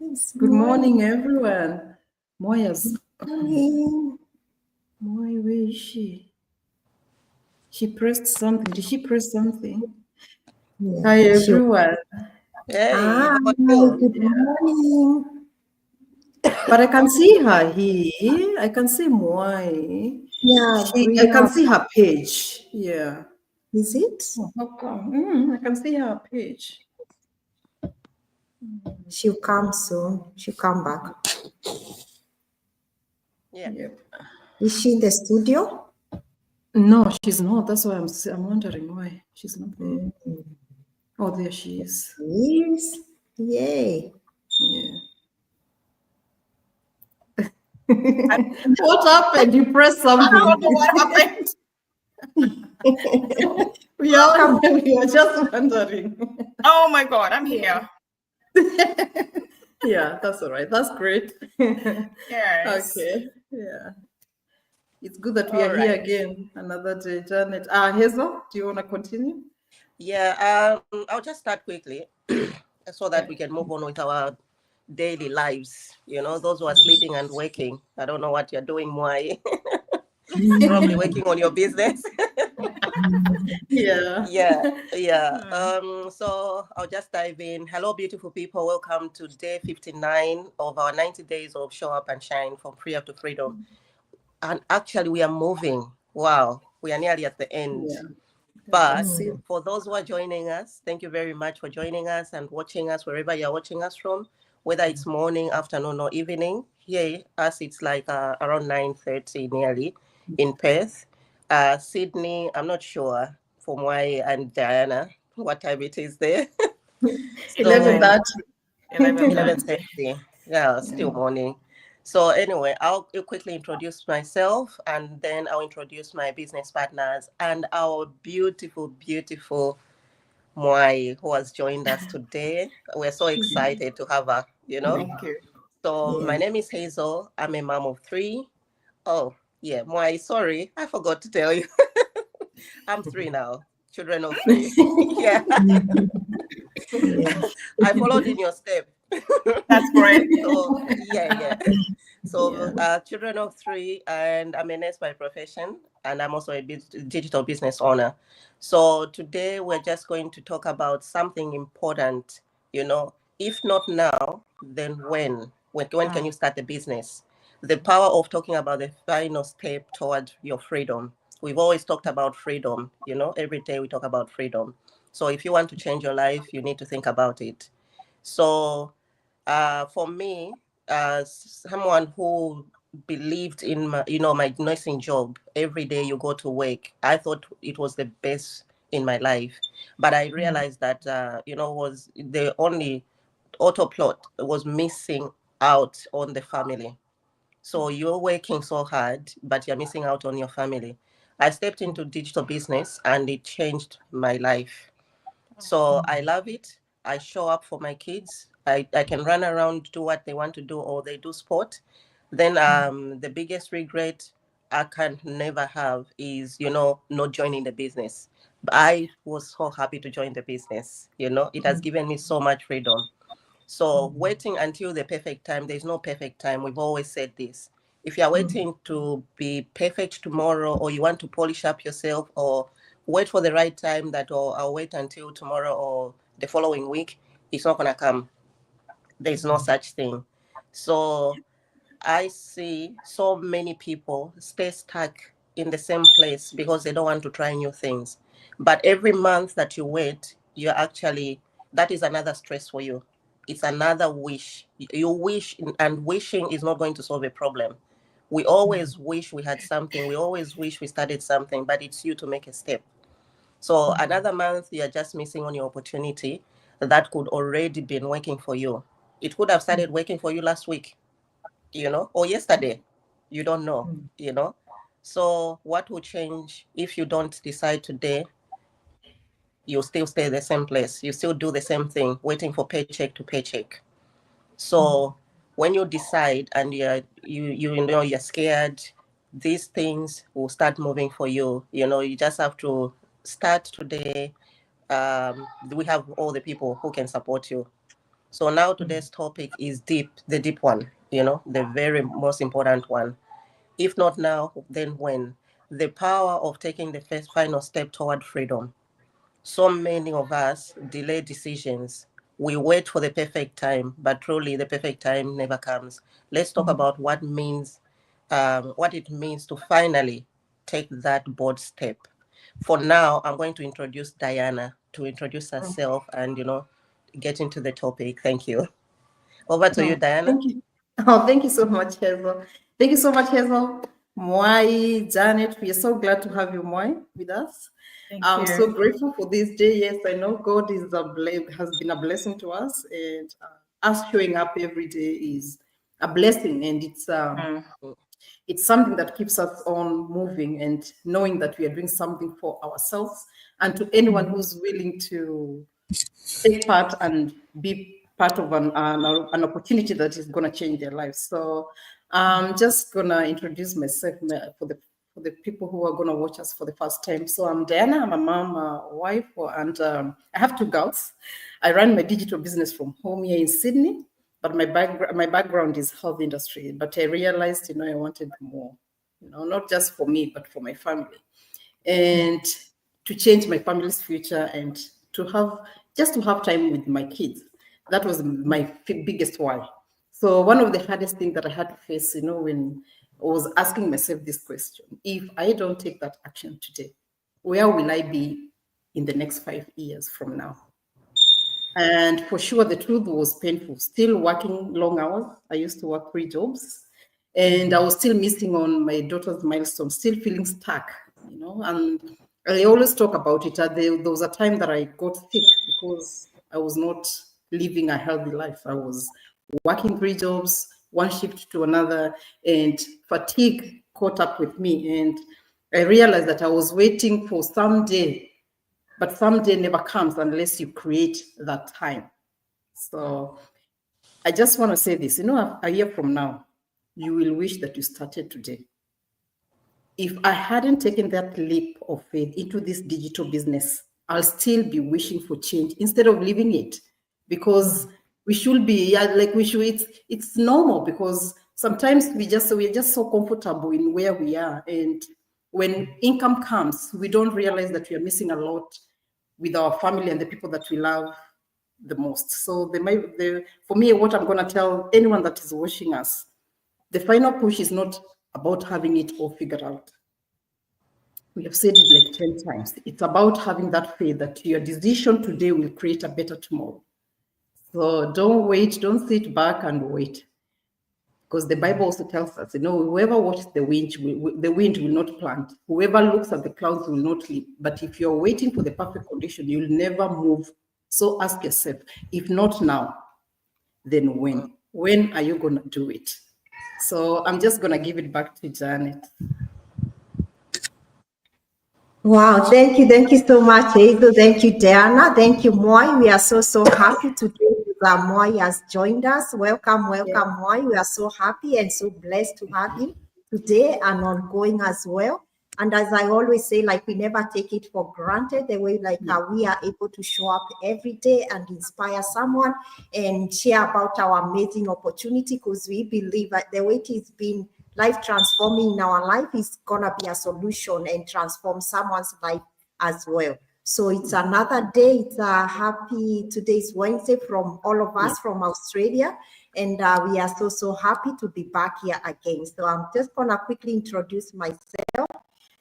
Good morning, everyone. Mwaya's. Morning. Mwayi, where is she? She pressed something. Did she press something? Yeah. Hi, everyone. Hey, Hi, how are you? good morning. But I can see her here. I can see Mwayi. Yeah, I can see her page. Yeah. Is it? Oh, how come? I can see her page. She'll come soon. She'll come back. Yeah. Yep. Is she in the studio? No, she's not. That's why I'm wondering why she's not there. Oh, there she is. Yes. Yay. Yeah. What happened? You pressed something. I don't know what happened. we are just wondering. Oh my God, I'm here. Yeah, that's all right. That's great. Yes. Okay. Yeah. It's good that we All are here right. again another day, Janet. Hazel, do you want to continue? Yeah, I'll just start quickly so that Yeah. we can move on with our daily lives. You know, those who are sleeping and waking. I don't know what you're doing, Mwayi. Probably working on your business. Yeah. Yeah. So I'll just dive in. Hello, beautiful people. Welcome to day 59 of our 90 days of Show Up and Shine from Prayer to Freedom. And actually, we are moving. Wow, we are nearly at the end. Yeah. But See. for those who are joining us, thank you very much for joining us and watching us wherever you're watching us from, whether it's morning, afternoon, or evening. Here, us, it's like around 9:30 nearly in Perth. Sydney, I'm not sure for Mwayi and Diana what time it is there. 11:30. 11:30. Yeah, still morning. So anyway, I'll quickly introduce myself and then I'll introduce my business partners and our beautiful, beautiful Mwayi who has joined us today. We're so excited to have her, you know. Thank you. So my name is Hazel. I'm a mom of 3. Oh, yeah, Mwayi, sorry, I forgot to tell you. I'm 3 now. Children of 3. Yeah. I followed in your step. That's great. So yeah. So children of 3, and I'm a nurse by profession, and I'm also a digital business owner. So today we're just going to talk about something important. You know, if not now, then when? When can you start the business? The power of talking about the final step toward your freedom. We've always talked about freedom. You know, every day we talk about freedom. So if you want to change your life, you need to think about it. So for me, as someone who believed in my nursing job, every day you go to work, I thought it was the best in my life. But I realized that was the only autoplot was missing out on the family. So you're working so hard, but you're missing out on your family. I stepped into digital business and it changed my life. So I love it. I show up for my kids. I can run around, do what they want to do, or they do sport. Then the biggest regret I can never have is, not joining the business. But I was so happy to join the business. It has given me so much freedom. So waiting until the perfect time, there's no perfect time. We've always said this. If you're waiting to be perfect tomorrow, or you want to polish up yourself, or wait for the right time that, or I'll wait until tomorrow or the following week, it's not going to come. There's no such thing. So I see so many people stay stuck in the same place because they don't want to try new things. But every month that you wait, that is another stress for you. It's another wish. You wish, and wishing is not going to solve a problem. We always wish we had something. We always wish we started something, but it's you to make a step. So another month, you're just missing on your opportunity that could already been working for you. It could have started working for you last week, or yesterday. You don't know. So what will change if you don't decide today? You still stay the same place. You still do the same thing, waiting for paycheck to paycheck. So when you decide and you're scared, these things will start moving for you. You just have to start today. We have all the people who can support you. So now today's topic is deep, the deep one, the very most important one. If not now, then when? The power of taking the first final step toward freedom. So many of us delay decisions. We wait for the perfect time, but truly the perfect time never comes. Let's talk about what it means to finally take that bold step. For now, I'm going to introduce Diana to introduce herself and get into the topic. Thank you. Over to you, Diana. Thank you. Oh, thank you so much, Hazel. Thank you so much, Hazel. Mwayi, Jannet, we are so glad to have you, Mwayi, with us. I'm so grateful for this day. Yes, I know God has been a blessing to us, and us showing up every day is a blessing, and it's something that keeps us on moving and knowing that we are doing something for ourselves. And to anyone who's willing to take part and be part of an opportunity that is going to change their lives. So I'm just going to introduce myself for the people who are going to watch us for the first time. So I'm Diana. I'm a mom, a wife, and I have 2 girls. I run my digital business from home here in Sydney, but my background is health industry. But I realized, I wanted more, not just for me, but for my family, and to change my family's future and to have time with my kids. That was my biggest why. So one of the hardest things that I had to face, when I was asking myself this question: if I don't take that action today, where will I be in the next 5 years from now? And for sure, the truth was painful. Still working long hours. I used to work 3 jobs, and I was still missing on my daughter's milestone, still feeling stuck, and I always talk about it. There was a time that I got sick because I was not living a healthy life. I was working 3 jobs, one shift to another, and fatigue caught up with me. And I realized that I was waiting for someday, but someday never comes unless you create that time. So I just want to say this, a year from now, you will wish that you started today. If I hadn't taken that leap of faith into this digital business, I'll still be wishing for change instead of living it, because we should be it's normal, because sometimes we're just so comfortable in where we are, and when income comes, we don't realize that we are missing a lot with our family and the people that we love the most. So for me, what I'm going to tell anyone that is watching us, the final push is not about having it all figured out. We have said it like 10 times. It's about having that faith that your decision today will create a better tomorrow. So don't wait, don't sit back and wait. Because the Bible also tells us, whoever watches the wind will not plant. Whoever looks at the clouds will not leap. But if you're waiting for the perfect condition, you'll never move. So ask yourself, if not now, then when? When are you going to do it? So I'm just going to give it back to Jannet. Wow, thank you so much, Hazel. Thank you, Diana. Thank you, Mwayi. We are so happy today that Mwayi has joined us. Welcome, Mwayi. We are so happy and so blessed to have him today and ongoing as well. And as I always say, we never take it for granted, the way we are able to show up every day and inspire someone and share about our amazing opportunity, because we believe that the way it has been life transforming in our life is gonna be a solution and transform someone's life as well. So it's another day. It's a happy, today's Wednesday from all of us from Australia. And we are so happy to be back here again. So I'm just gonna quickly introduce myself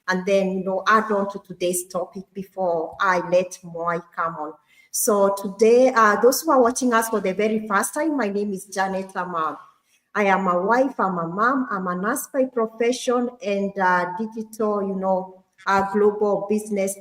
and then, add on to today's topic before I let Mwayi come on. So today, those who are watching us for the very first time, my name is Jannet. I am a wife, I'm a mom, I'm a nurse by profession, and digital, a global business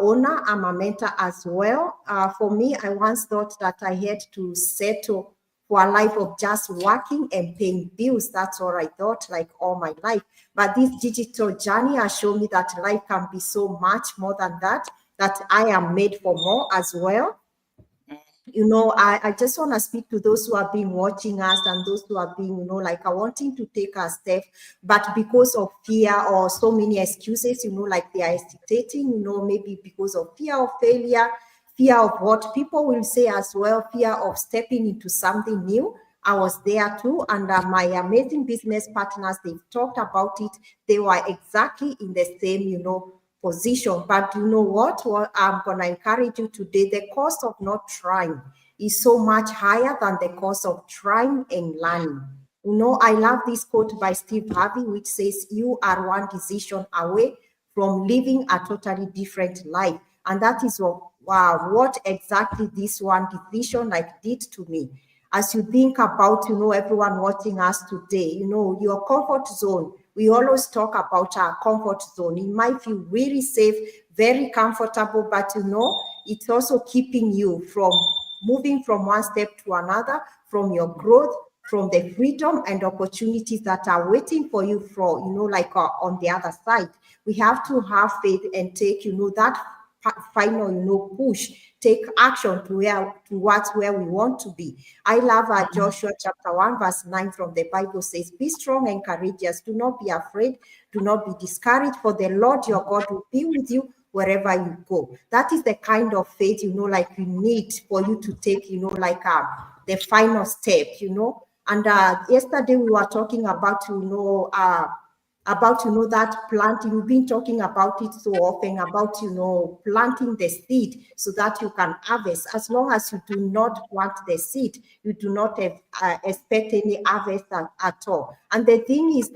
owner. I'm a mentor as well. For me, I once thought that I had to settle for a life of just working and paying bills. That's all I thought, all my life. But this digital journey has shown me that life can be so much more than that I am made for more as well. I just want to speak to those who have been watching us and those who have been, wanting to take a step, but because of fear or so many excuses, they are hesitating, maybe because of fear of failure, fear of what people will say as well, fear of stepping into something new. I was there too, and my amazing business partners, they've talked about it. They were exactly in the same, position. But you know what I'm going to encourage you today, the cost of not trying is so much higher than the cost of trying and learning. I love this quote by Steve Harvey, which says, you are one decision away from living a totally different life. And that is what exactly this one decision did to me. As you think about, everyone watching us today, your comfort zone. We always talk about our comfort zone. It might feel really safe, very comfortable, but it's also keeping you from moving from one step to another, from your growth, from the freedom and opportunities that are waiting for you on the other side. We have to have faith and take, that final, push, take action towards where we want to be. I love Joshua chapter 1, verse 9 from the Bible says, be strong and courageous. Do not be afraid. Do not be discouraged, for the Lord your God will be with you wherever you go. That is the kind of faith, you need for you to take, the final step, And yesterday we were talking about, that planting. We've been talking about it so often, about, planting the seed so that you can harvest. As long as you do not plant the seed, you do not expect any harvest at all. And the thing is,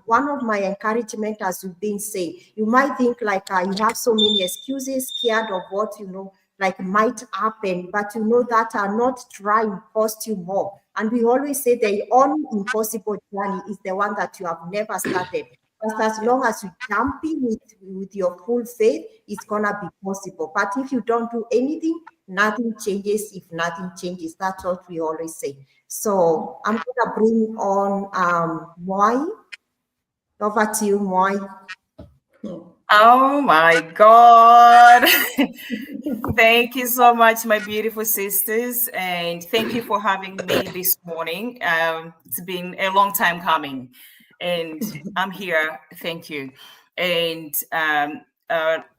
one of my encouragement, as you've been saying, you might think you have so many excuses, scared of what, might happen, but that are not trying cost you more. And we always say the only impossible journey is the one that you have never started. But as long as you jump in with your full faith, it's gonna be possible. But if you don't do anything, nothing changes. If nothing changes, that's what we always say. So I'm gonna bring on Mwayi. Over to you, Mwayi. Oh my God. Thank you so much, my beautiful sisters. And thank you for having me this morning. It's been a long time coming and I'm here. Thank you. And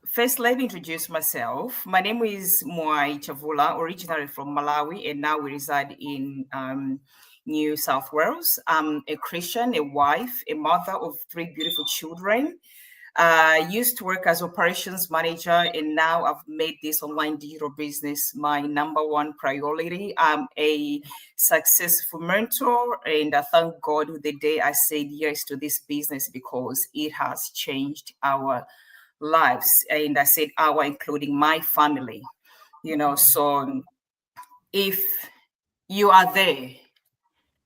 first, let me introduce myself. My name is Mwayi Chavula, originally from Malawi, and now we reside in New South Wales. I'm a Christian, a wife, a mother of 3 beautiful children. I used to work as operations manager, and now I've made this online digital business my number 1 priority. I'm a successful mentor, and I thank God the day I said yes to this business because it has changed our lives. And I said our, including my family. So if you are there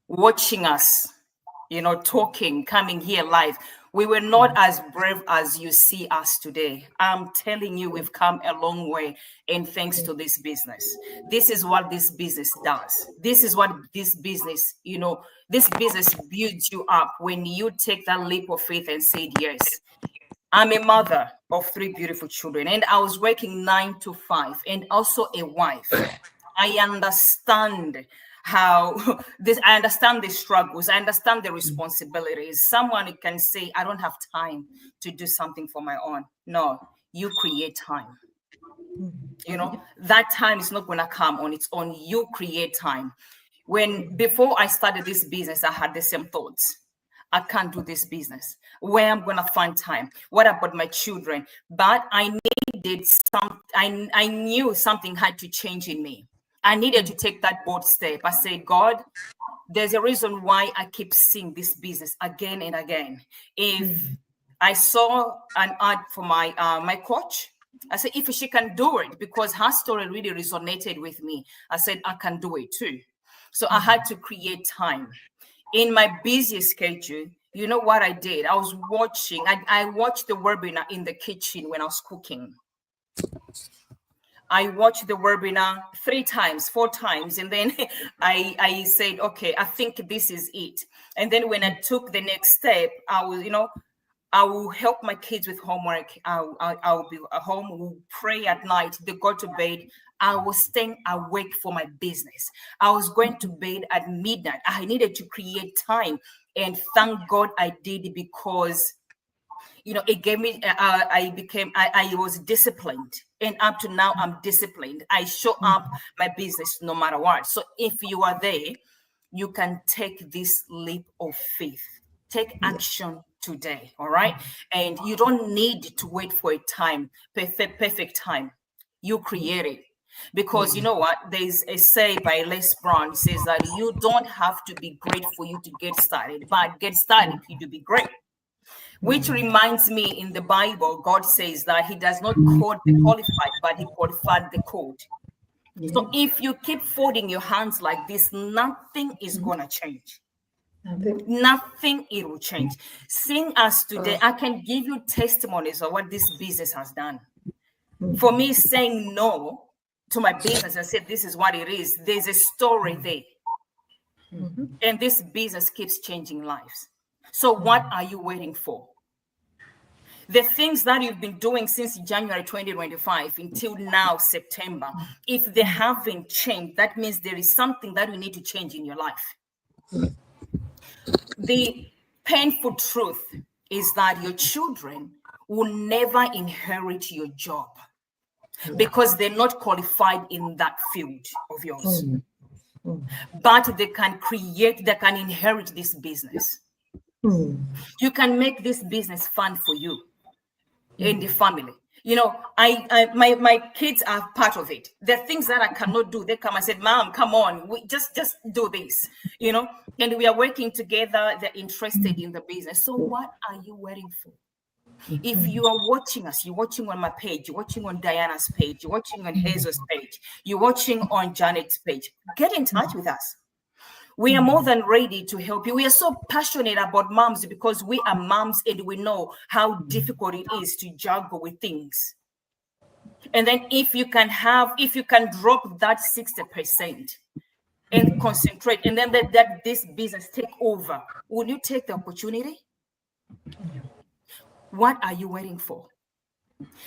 watching us, talking, coming here live, we were not as brave as you see us today. I'm telling you, we've come a long way, and thanks to this business. This is what this business does. This is what this business, this business builds you up when you take that leap of faith and say yes. I'm a mother of 3 beautiful children, and I was working 9 to 5, and also a wife. I understand I understand the struggles. I understand the responsibilities. Someone can say, I don't have time to do something for my own. No, you create time. That time is not going to come on its own. You create time. Before I started this business, I had the same thoughts. I can't do this business. Where I'm going to find time? What about my children? But I needed I knew something had to change in me. I needed to take that bold step. I said, God, there's a reason why I keep seeing this business again and again. If I saw an ad for my coach, I said, if she can do it, because her story really resonated with me, I said, I can do it too. So I had to create time. In my busy schedule, you know what I did? I was watching, I watched the webinar in the kitchen when I was cooking. I watched the webinar 3 times, 4 times, and then I said, okay, I think this is it. And then when I took the next step, I will help my kids with homework. I'll be at home, we'll pray at night, they go to bed. I was staying awake for my business. I was going to bed at midnight. I needed to create time, and thank God I did, because it gave me, I was disciplined, and up to now I'm disciplined. I show up my business no matter what. So if you are there, you can take this leap of faith. Take action today, all right? And you don't need to wait for a time, perfect time. You create it. Because you know what? There's a say by Les Brown. It says that you don't have to be great for you to get started, but get started for you to be great. Which reminds me, in the Bible, God says that he does not call the qualified, but he qualified the called. So if you keep folding your hands like this, nothing is going to change. Nothing, it will change. Seeing us today, I can give you testimonies of what this business has done. For me, saying no to my business and said, this is what it is, there's a story there. And this business keeps changing lives. So what are you waiting for? The things that you've been doing since January 2025 until now, September, if they haven't changed, that means there is something that you need to change in your life. The painful truth is that your children will never inherit your job because they're not qualified in that field of yours. But they can inherit this business. You can make this business fun for you and the family. My kids are part of it. The things that I cannot do, they come and say, Mom, come on, we just do this, and we are working together. They're interested in the business. So what are you waiting for? If you are watching us, you're watching on my page, you're watching on Diana's page, you're watching on Hazel's page, you're watching on Janet's page, get in touch with us. We are more than ready to help you. We are so passionate about moms because we are moms and we know how difficult it is to juggle with things. And then if you can drop that 60% and concentrate, and then that this business take over, will you take the opportunity? What are you waiting for?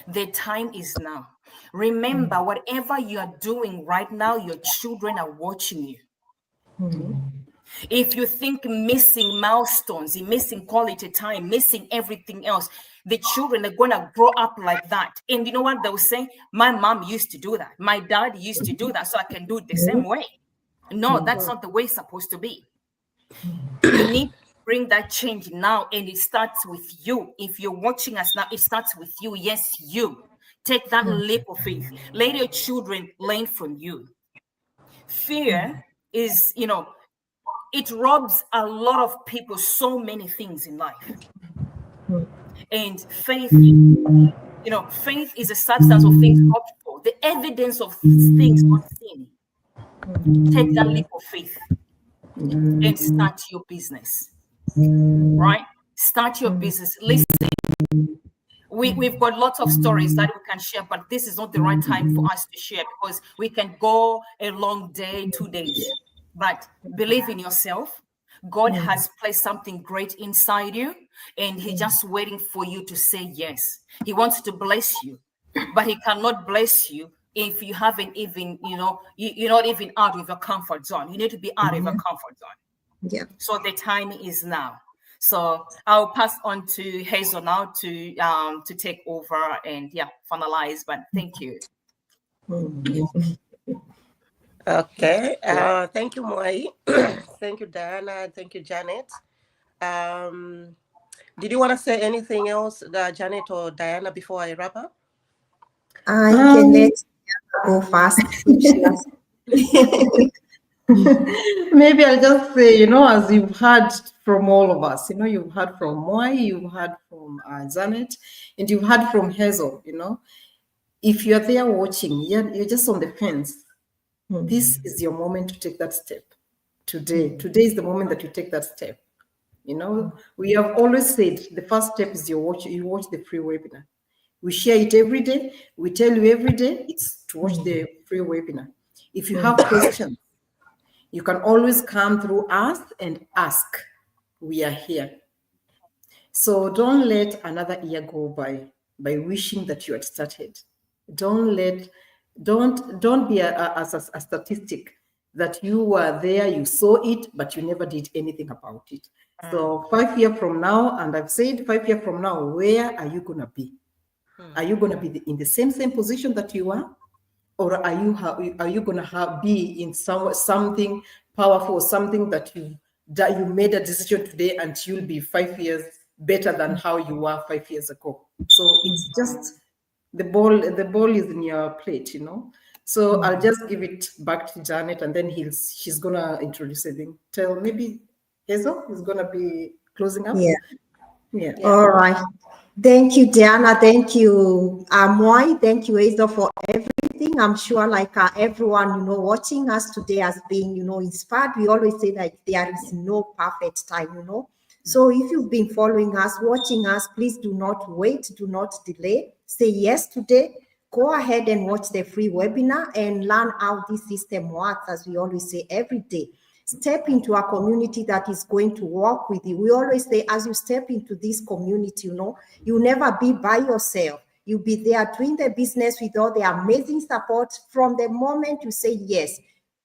The time is now. Remember, whatever you are doing right now, your children are watching you. If you think missing milestones, missing quality time, missing everything else, the children are going to grow up like that. And you know what they'll say? My mom used to do that. My dad used to do that, so I can do it the same way. No, that's not the way it's supposed to be. You need to bring that change now, and it starts with you. If you're watching us now, it starts with you. Yes, you. Take that leap of faith. Let your children learn from you. Fear is, it robs a lot of people so many things in life. And faith, faith is a substance of things hoped for, the evidence of things not seen. Take that leap of faith and start your business. Right? Start your business. Listen. We've got lots of stories that we can share, but this is not the right time for us to share because we can go a long day, 2 days. But believe in yourself. God has placed something great inside you, and he's just waiting for you to say yes. He wants to bless you, but he cannot bless you if you haven't even, you're not even out of your comfort zone. You need to be out of your comfort zone. Yeah. So the time is now. So I'll pass on to Hazel now to take over and finalize. But thank you. Okay. Thank you, Mwayi. Thank you, Diana. Thank you, Jannet. Did you want to say anything else, Jannet or Diana, before I wrap up? I can let go fast. Maybe I'll just say, as you've heard from all of us, you've heard from Mwayi, you've heard from Jannet, and you've heard from Hazel, if you're there watching, you're just on the fence. This is your moment to take that step. Today is the moment that you take that step. We have always said the first step is you watch the free webinar. We share it every day. We tell you every day it's to watch the free webinar. If you have questions, you can always come through us and ask. We are here. So don't let another year go by wishing that you had started. Don't be a statistic that you were there, you saw it, but you never did anything about it. So 5 years from now, and I've said 5 years from now, where are you going to be? Are you going to be in the same position that you are? Or are you going to be in something powerful, something that you made a decision today and you'll be 5 years better than how you were 5 years ago? So it's just the ball is in your plate, So I'll just give it back to Jannet, and then she's gonna introduce everything. Tell maybe Hazel is gonna be closing up. Yeah. All right. Thank you, Diana. Thank you, Mwayi. Thank you, Hazel, for everything. I'm sure, like everyone, watching us today has been, inspired. We always say that there is no perfect time, So if you've been following us, watching us, please do not wait, do not delay. Say yes today. Go ahead and watch the free webinar and learn how this system works, as we always say every day. Step into a community that is going to work with you. We always say, as you step into this community, you'll never be by yourself. You'll be there doing the business with all the amazing support from the moment you say yes.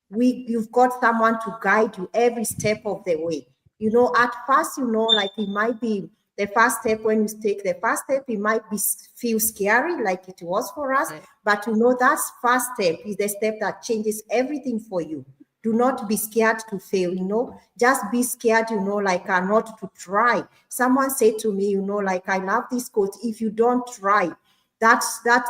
You've got someone to guide you every step of the way. At first, like it might be the first step. When you take the first step, it might feel scary, like it was for us. But that first step is the step that changes everything for you. Do not be scared to fail, just be scared, like not to try. Someone said to me, like, I love this quote: if you don't try, that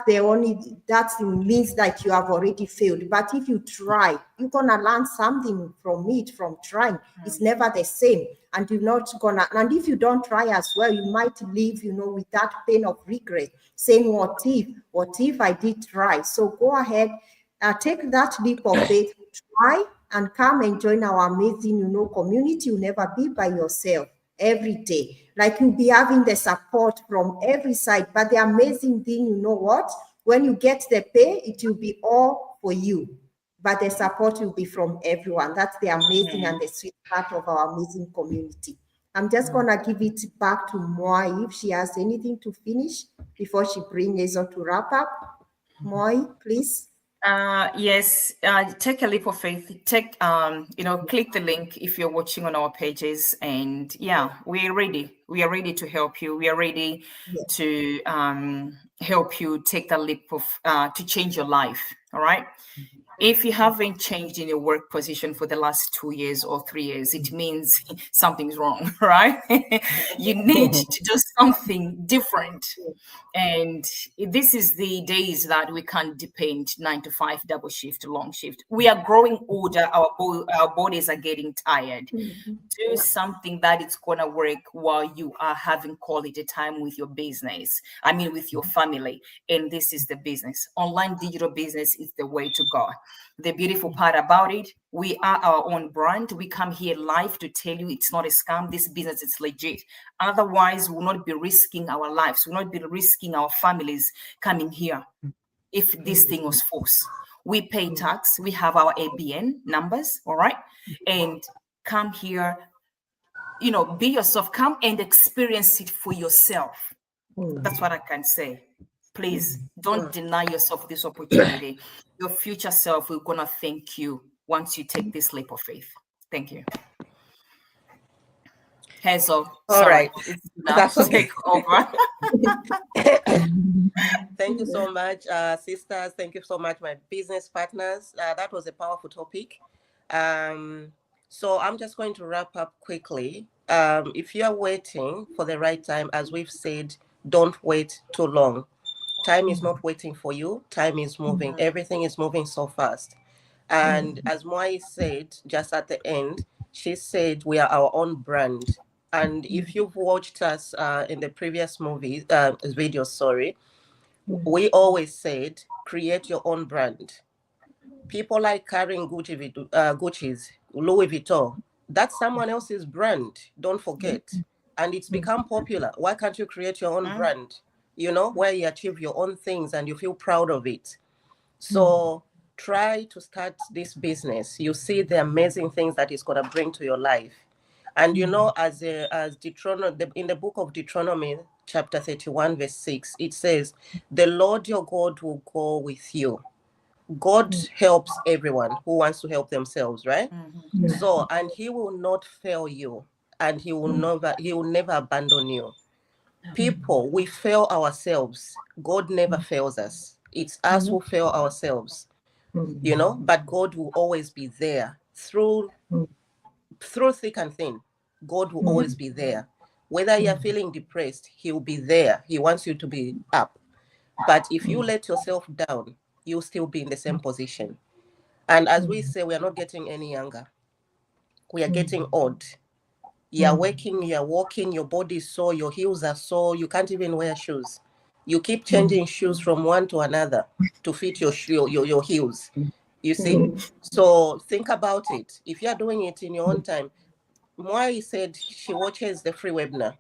means that you have already failed. But if you try, you're gonna learn something from it, from trying. It's never the same. And you're not gonna, and if you don't try as well, you might live, with that pain of regret, saying, what if I did try? So go ahead, take that leap of faith, try, and come and join our amazing, community. You'll never be by yourself every day. Like, you'll be having the support from every side. But the amazing thing, what? When you get the pay, it will be all for you. But the support will be from everyone. That's the amazing and the sweet part of our amazing community. I'm just going to give it back to Mwayi if she has anything to finish before she brings Hazel to wrap up. Mwayi, please. Yes, take a leap of faith. Click the link if you're watching on our pages, and we're ready. We are ready to help you. We are ready to help you take that leap of to change your life. All right. If you haven't changed in your work position for the last 2 years or 3 years, it means something's wrong, right? You need to do something different. And this is the days that we can't depend 9 to 5, double shift, long shift. We are growing older. Our bodies are getting tired. Do something that it's going to work while you are having quality time with your business. With your family. And this is the business. Online digital business is the way to go. The beautiful part about it, we are our own brand. We come here live to tell you it's not a scam. This business is legit. Otherwise, we'll not be risking our lives. We'll not be risking our families coming here if this thing was false. We pay tax. We have our ABN numbers, all right? And come here, be yourself. Come and experience it for yourself. That's what I can say. Please don't deny yourself this opportunity. Your future self will gonna thank you once you take this leap of faith. Thank you. Hazel, all right. That's take over. Thank you so much, sisters. Thank you so much, my business partners. That was a powerful topic. So I'm just going to wrap up quickly. If you are waiting for the right time, as we've said, don't wait too long. Time is not waiting for you. Time is moving. Everything is moving so fast. And as Mwayi said, just at the end, she said, we are our own brand. And if you've watched us in the previous videos, we always said, create your own brand. People like carrying Gucci's, Louis Vuitton. That's someone else's brand. Don't forget. And it's become popular. Why can't you create your own brand? Where you achieve your own things and you feel proud of it. So try to start this business. You see the amazing things that it's going to bring to your life. And as Deuteronomy, in the book of Deuteronomy, chapter 31, verse 6, it says, the Lord your God will go with you. God helps everyone who wants to help themselves, right? So, and he will not fail you. and he will never abandon you. People, we fail ourselves. God never fails us. It's us who fail ourselves, you know, but God will always be there through thick and thin. God will always be there. Whether you're feeling depressed, he'll be there. He wants you to be up. But if you let yourself down, you'll still be in the same position. And as we say, we are not getting any younger. We are getting old. You're working, you're walking, your body is sore, your heels are sore, you can't even wear shoes. You keep changing shoes from one to another to fit your heels. You see? So think about it. If you're doing it in your own time, Mwayi said she watches the free webinar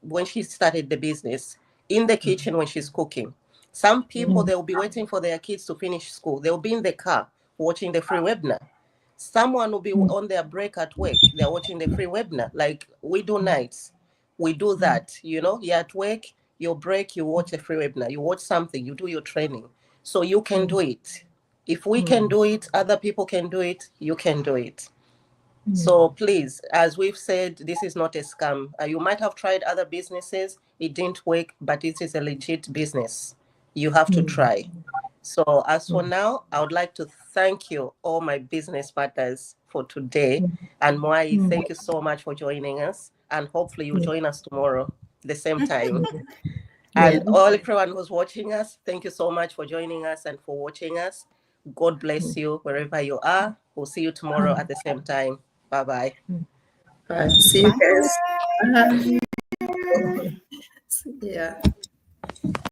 when she started the business in the kitchen when she's cooking. Some people, they'll be waiting for their kids to finish school. They'll be in the car watching the free webinar. Someone will be on their break at work. They're watching the free webinar. Like we do nights. We do that, you know. You're at work, your break, you watch the free webinar. You watch something, you do your training. So you can do it. If we can do it, other people can do it, you can do it. So please, as we've said, this is not a scam. You might have tried other businesses, it didn't work, but it is a legit business. You have to try. So as for now, I would like to thank you, all my business partners, for today. And Mwayi, thank you so much for joining us. And hopefully you'll join us tomorrow, the same time. And all everyone who's watching us, thank you so much for joining us and for watching us. God bless you wherever you are. We'll see you tomorrow at the same time. Bye-bye. Bye. See you guys. Bye. Yeah.